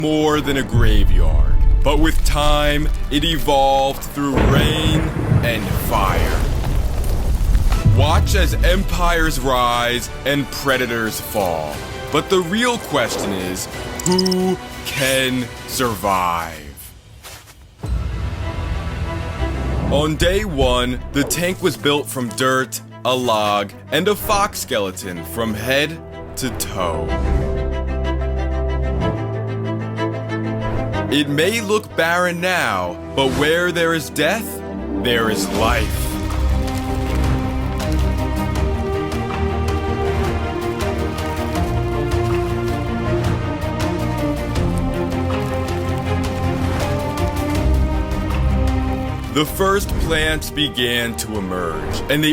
more than a graveyard, but with time, it evolved through rain and fire. Watch as empires rise and predators fall. But the real question is, who can survive? On day one, the tank was built from dirt, a log, and a fox skeleton from head to toe. It may look barren now, but where there is death, there is life. The first plants began to emerge, and they